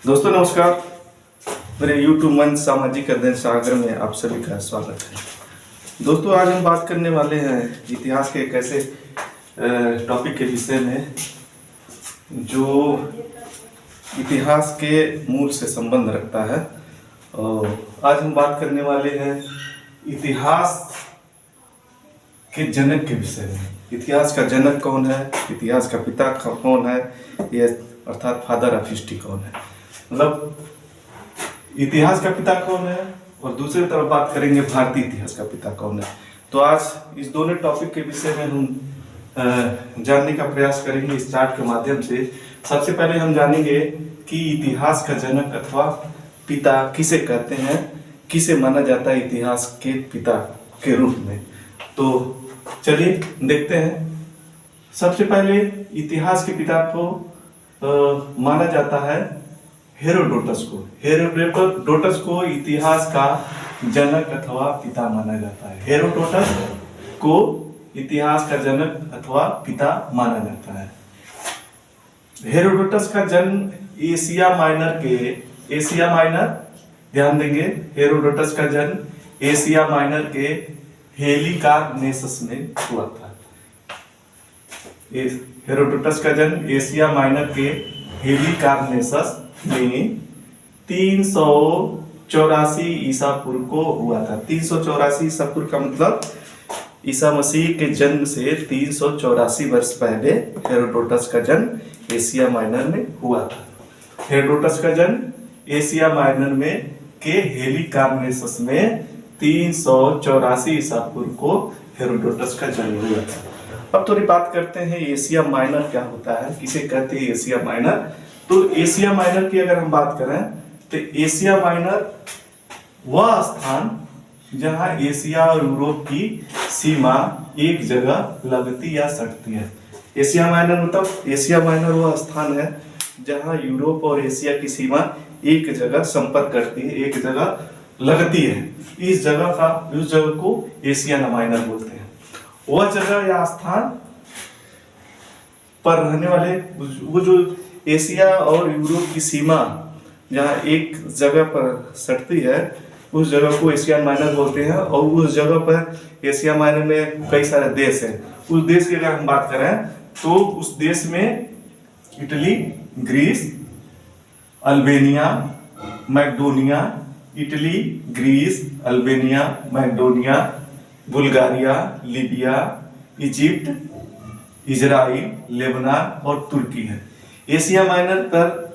दोस्तों नमस्कार। मेरे YouTube मंच सामाजिक अध्ययन सागर में आप सभी का स्वागत है। दोस्तों आज हम बात करने वाले हैं इतिहास के एक ऐसे टॉपिक के विषय में जो इतिहास के मूल से संबंध रखता है। और आज हम बात करने वाले हैं इतिहास के जनक के विषय में। इतिहास का जनक कौन है, इतिहास का पिता कौन है, ये अर्थात फादर ऑफ हिस्ट्री कौन है। मतलब इतिहास का पिता कौन है और दूसरी तरफ बात करेंगे भारतीय इतिहास का पिता कौन है। तो आज इस दोनों टॉपिक के विषय में हम जानने का प्रयास करेंगे इस चार्ट के माध्यम से। सबसे पहले हम जानेंगे कि इतिहास का जनक अथवा पिता किसे कहते हैं, किसे माना जाता है इतिहास के पिता के रूप में। तो चलिए देखते हैं। सबसे पहले इतिहास के पिता को माना जाता है हेरोडोटस को। हेरोडोटस को इतिहास का जनक अथवा पिता माना जाता है। हेरोडोटस को इतिहास का जनक अथवा पिता माना जाता है। हेरोडोटस का जन्म एशिया माइनर ध्यान देंगे, हेरोडोटस का जन्म एशिया माइनर के हेलिकार्नेसस में हुआ था। हेरोडोटस का जन्म एशिया माइनर के हेलिकार्नेसस में 384 ईसा पूर्व को हुआ था। 384 ईसा पूर्व का मतलब ईसा मसीह के जन्म से 384 वर्ष पहले हेरोडोटस का जन्म एशिया माइनर में हुआ था। हेरोडोटस का जन्म एशिया माइनर में के हेलिकार्नेसस में 384 ईसा पूर्व को हेरोडोटस का जन्म हुआ था। अब थोड़ी बात करते हैं एशिया माइनर क्या होता है, किसे कहते हैं एशिया माइनर। तो एशिया माइनर की अगर हम बात करें तो एशिया माइनर वह स्थान जहां एशिया और यूरोप की सीमा एक जगह लगती या सटती है। एशिया माइनर मतलब एशिया माइनर वह स्थान है जहां यूरोप और एशिया की सीमा एक जगह संपर्क करती है, एक जगह लगती है। उस जगह को एशिया माइनर बोलते हैं। वह जगह या स्थान पर रहने वाले वो जो एशिया और यूरोप की सीमा जहाँ एक जगह पर सटती है उस जगह को एशिया माइनर बोलते हैं। और उस जगह पर एशिया माइनर में कई सारे देश हैं। उस देश की अगर हम बात करें तो उस देश में Italy, Greece, Albania, Macedonia, Italy, Greece, Albania, Macedonia, Bulgaria, Libya, Egypt, Israel, Lebanon और तुर्की है। एशिया माइनर पर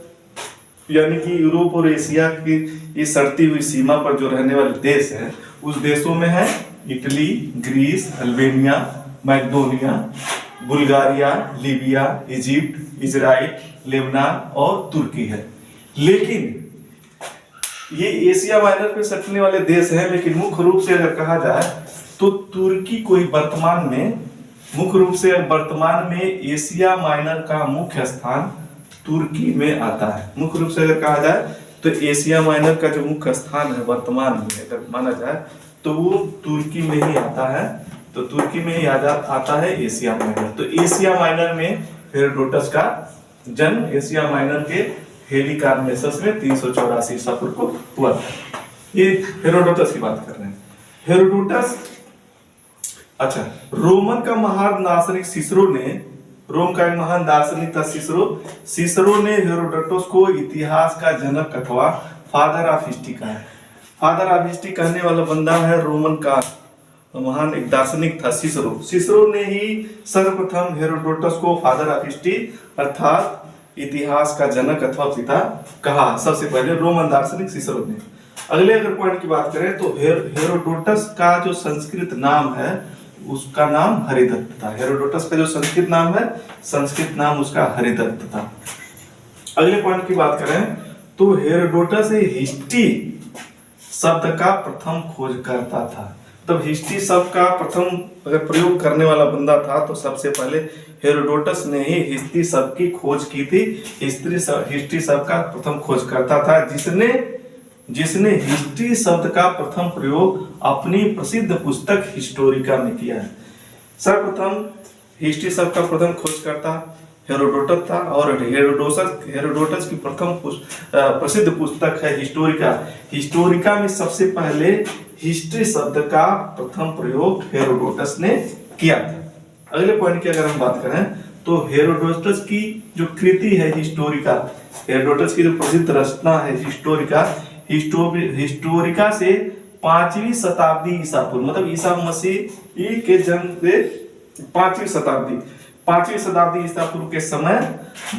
यानी कि यूरोप और एशिया की इस सड़ती हुई सीमा पर जो रहने वाले देश हैं उस देशों में है Italy, Greece, Albania, Macedonia, Bulgaria, Libya, Egypt, Israel, Lebanon और तुर्की है। लेकिन ये एशिया माइनर पे सटने वाले देश हैं, लेकिन मुख्य रूप से अगर कहा जाए तो तुर्की को वर्तमान में एशिया माइनर का मुख्य स्थान तुर्की में आता है। मुख्य रूप से अगर कहा जाए तो एशिया माइनर का जो मुख्य स्थान है वर्तमान में अगर माना जाए तो वो तुर्की में ही आता है। तो तुर्की में ही आता है एशिया माइनर। तो एशिया माइनर में हेरोडोटस का जन्म एशिया माइनर के हेलिकार्नेसस में 384 ईसा पूर्व को हुआ था। ये हेरोडोटस की बात कर रहे हैं। हेरोडोटस अच्छा, रोम का एक महान दार्शनिक था सिसरो ने हेरोडोटस को इतिहास का जनक अथवा फादर ऑफ हिस्ट्री कहा है। फादर ऑफ हिस्ट्री कहने वाला बंदा है रोमन का महान एक दार्शनिक था सिसरो ने ही सर्वप्रथम हेरोडोटस को फादर ऑफ हिस्ट्री अर्थात इतिहास का जनक अथवा पिता कहा। सबसे पहले रोमन दार्शनिक सिसरो ने। अगले अगर पॉइंट की बात करें तो हेरोडोटस का जो संस्कृत नाम है उसका नाम हरिदत्त था। हेरोडोटस का जो संस्कृत नाम है, संस्कृत नाम उसका हरिदत्त था। अगले पॉइंट की बात करें तो हेरोडोटस हिस्ट्री शब्द का प्रथम खोजकर्ता था। तब हिस्ट्री शब्द का प्रथम अगर प्रयोग करने वाला बंदा था तो सबसे पहले हेरोडोटस ने ही हिस्ट्री शब्द की खोज की थी। हिस्ट्री शब्द का प्रथम खोजकर्ता था जिसने हिस्ट्री शब्द का प्रथम प्रयोग अपनी प्रसिद्ध पुस्तक हिस्टोरिका में किया है। सर्वप्रथम हिस्ट्री शब्द का प्रथम खोजकर्ता हेरोडोटस था। और हेरोडोटस की प्रथम प्रसिद्ध पुस्तक है हिस्टोरिका। हिस्टोरिका में सबसे पहले हिस्ट्री शब्द का प्रथम प्रयोग हेरोडोटस ने किया था। अगले पॉइंट की अगर हम बात करें तो हेरोडोटस की जो कृति है हिस्टोरिका, हेरोडोटस की जो प्रसिद्ध रचना है हिस्टोरिका, हिस्टोरिका से 5वीं शताब्दी ईसा पूर्व, मतलब ईसा मसीह के जन्म से 5वीं शताब्दी ईसा पूर्व के समय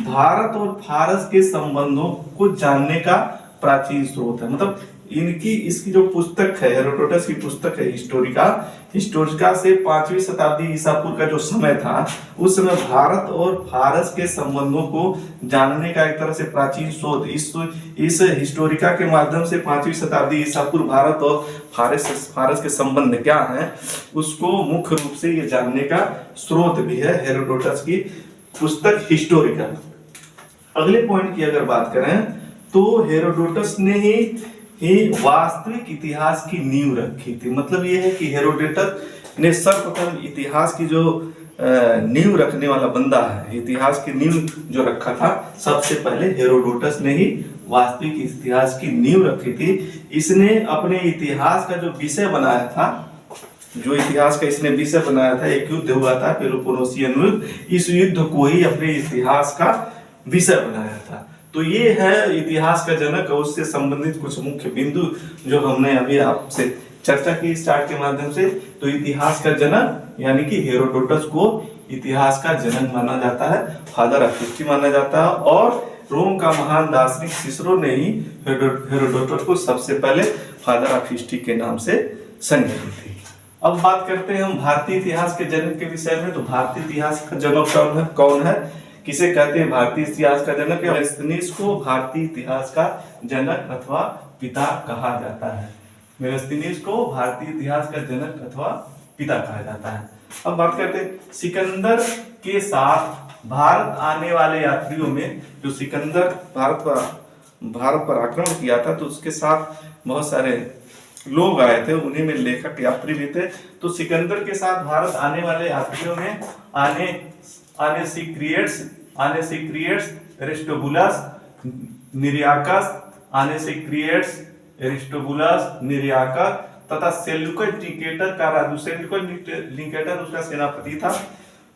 भारत और फारस के संबंधों को जानने का प्राचीन स्रोत है। मतलब इसकी जो पुस्तक है, हेरोडोटस की पुस्तक है हिस्टोरिका से 5वीं शताब्दी ईसा पूर्व का जो समय था, उस समय भारत और फारस के संबंधों को जानने का एक तरह से प्राचीन स्रोत इस हिस्टोरिका के माध्यम से 5वीं शताब्दी ईसा पूर्व भारत और फारस के संबंध क्या हैं उसको मुख्य रूप से ये जानने का स्रोत भी है हेरोडोटस की पुस्तक हिस्टोरिका। अगले पॉइंट की अगर बात करें तो हेरोडोटस ने ही वास्तविक इतिहास की नींव रखी थी। मतलब ये है कि हेरोडोटस ने सर्वप्रथम इतिहास की जो नींव रखने वाला बंदा है, इतिहास की नींव जो रखा था, सबसे पहले हेरोडोटस ने ही वास्तविक इतिहास की नींव रखी थी। इसने अपने इतिहास का जो विषय बनाया था, जो इतिहास का इसने विषय बनाया था, एक युद्ध हुआ था पेलोपोनेशियन युद्ध, इस युद्ध को ही अपने इतिहास का विषय बनाया था। तो ये है इतिहास का जनक और उससे संबंधित कुछ मुख्य बिंदु जो हमने अभी आपसे चर्चा की स्टार्ट के माध्यम से। तो इतिहास का जनक यानी कि हेरोडोटस को इतिहास का जनक माना जाता है, फादर ऑफ हिस्ट्री माना जाता है। और रोम का महान दार्शनिक सिसरो ने ही हेरोडोटस को सबसे पहले फादर ऑफ हिस्ट्री के नाम से संज्ञा दी थी। अब बात करते हैं हम भारतीय इतिहास के जनक के विषय में। तो भारतीय इतिहास का जनक कौन है, किसे कहते हैं भारतीय इतिहास का जनक? मेगास्थनीज को भारतीय इतिहास का जनक अथवा पिता कहा जाता है। मेगास्थनीज को भारतीय इतिहास का जनक अथवा पिता कहा जाता है। अब बात करते हैं सिकंदर के साथ भारत आने वाले यात्रियों में। जो सिकंदर भारत पर आक्रमण किया था तो उसके साथ बहुत सारे लोग आए थे, उन्हीं में लेखक यात्री भी थे। तो सिकंदर के साथ भारत आने वाले यात्रियों में आनेसिक्रियट्स, एरिस्टोबुलस, निरियाकस तथा सेल्यूकस निकेटर का राजू। सेल्यूकस निकेटर उसका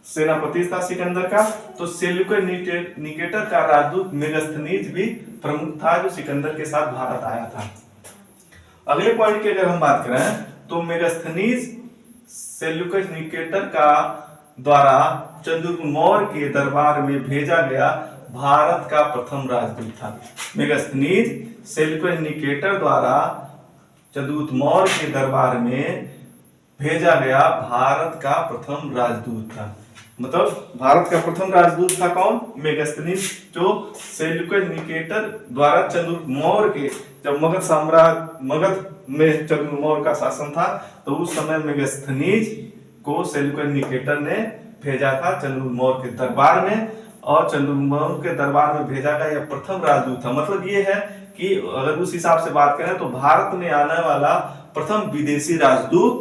सेनापति था सिकंदर का। तो सेल्यूकस निकेटर का राजदूत मेगास्थनीज भी प्रमुख था जो सिकंदर के साथ भारत आया था। अगले पॉइंट की अगर हम बात करें तो मेगास्थनीज सेल्यूकस निकेटर का द्वारा चंद्रगुप्त मौर्य के दरबार में भेजा गया भारत का प्रथम राजदूत था। मेगास्थनीज सेल्यूकस निकेटर द्वारा चंद्रगुप्त मौर्य के दरबार में भेजा गया भारत का प्रथम राजदूत था। मतलब भारत का प्रथम राजदूत था कौन? मेगास्थनीज, जो सेल्यूकस निकेटर द्वारा चंद्रगुप्त मौर्य के, जब मगध में चंद्रगुप्त मौर्य का शासन था तो उस समय मेगास्थनीज को सेल्यूकस निकेटर ने भेजा था चंद्रगुप्त मौर्य के दरबार में। और चंद्रगुप्त मौर्य के दरबार में भेजा गया यह प्रथम राजदूत था। मतलब ये है कि अगर उस हिसाब से बात करें तो भारत में आने वाला प्रथम विदेशी राजदूत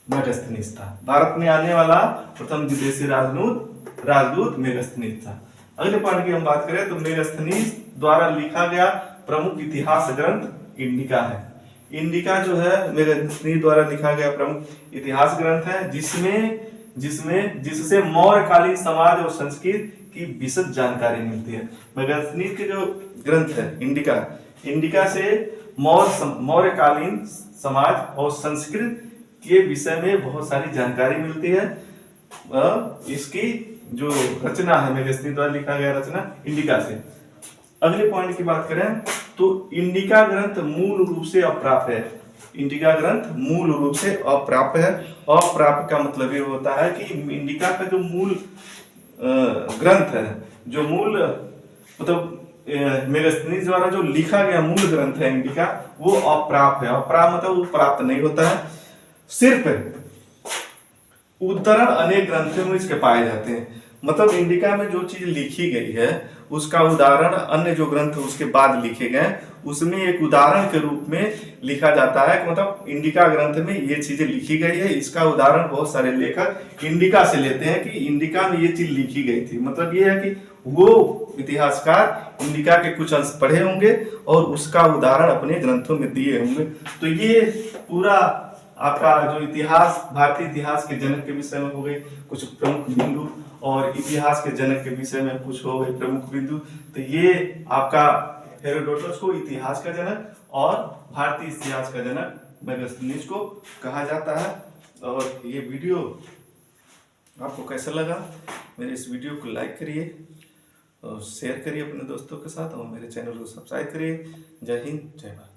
मेगास्थनीज था। भारत में आने वाला प्रथम विदेशी राजदूत मेगास्थनीज था। अगले पॉइंट की हम बात करें तो मेगास्थनीज द्वारा लिखा गया प्रमुख इतिहास ग्रंथ इंडिका है। इंडिका जो है मेगास्थनीज द्वारा लिखा गया प्रमुख इतिहास ग्रंथ है, जिससे मौर्यकालीन समाज और संस्कृति की विशद जानकारी मिलती है। मेगास्थनीज के जो ग्रंथ है इंडिका से मौर्यकालीन समाज और संस्कृति के विषय में बहुत सारी जानकारी मिलती है। इसकी जो रचना है मेगास्थनीज द्वारा लिखा गया रचना इंडिका से। अगले पॉइंट की बात करें तो इंडिका ग्रंथ मूल रूप से अप्राप्य है। इंडिका ग्रंथ मूल रूप से अप्राप्य है। अप्राप्य का मतलब ये होता है कि इंडिका का जो मूल ग्रंथ है, जो मूल मतलब मेगास्थनीज द्वारा जो लिखा गया मूल ग्रंथ है इंडिका, वो अप्राप्य है। अप्राप्य मतलब वो प्राप्त नहीं होता है। सिर्फ उद्धरण अनेक ग्रंथों में इसके पाए जाते हैं। मतलब इंडिका में जो चीज लिखी गई है उसका उदाहरण अन्य जो ग्रंथ उसके बाद लिखे गए उसमें एक उदाहरण के रूप में लिखा जाता है कि मतलब इंडिका ग्रंथ में ये चीजें लिखी गई है। इसका उदाहरण बहुत सारे लेखक इंडिका से लेते हैं कि इंडिका में ये चीज लिखी गई थी। मतलब ये है कि वो इतिहासकार इंडिका के कुछ अंश पढ़े होंगे और उसका उदाहरण अपने ग्रंथों में दिए होंगे। तो ये पूरा आपका जो इतिहास, भारतीय इतिहास के जनक के विषय में हो गए कुछ प्रमुख बिंदु, और इतिहास के जनक के विषय में कुछ हो गए प्रमुख बिंदु। तो ये आपका हेरोडोटस को इतिहास का जनक और भारतीय इतिहास का जनक मेगास्थनीज को कहा जाता है। और ये वीडियो आपको कैसा लगा, मेरे इस वीडियो को लाइक करिए और शेयर करिए अपने दोस्तों के साथ और मेरे चैनल को सब्सक्राइब करिए। जय हिंद, जय भारत।